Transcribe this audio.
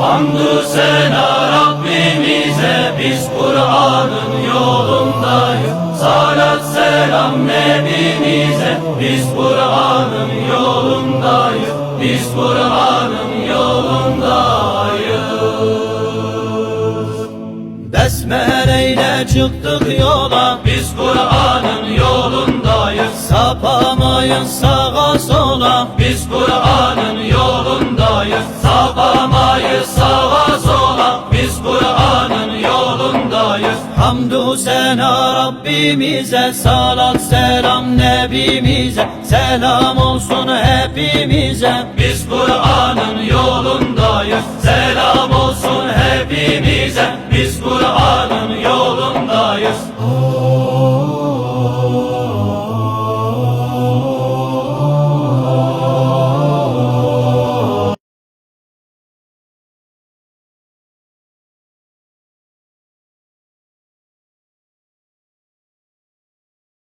Hamdü sena Rabbimize, biz Kur'an'ın yolundayız. Salat selam Nebimize, biz Kur'an'ın yolundayız. Biz Kur'an'ın yolundayız. Besmeleyle çıktık yola, biz Kur'an'ın yolundayız. Sapamayız sağa sola, biz Kur'an'ın yolundayız. Sapamayız sağa sola, biz Kur'an'ın yolundayız. Hamdü sena Rabbimize, salat selam Nebimize, selam olsun hepimize. Biz Kur'an'ın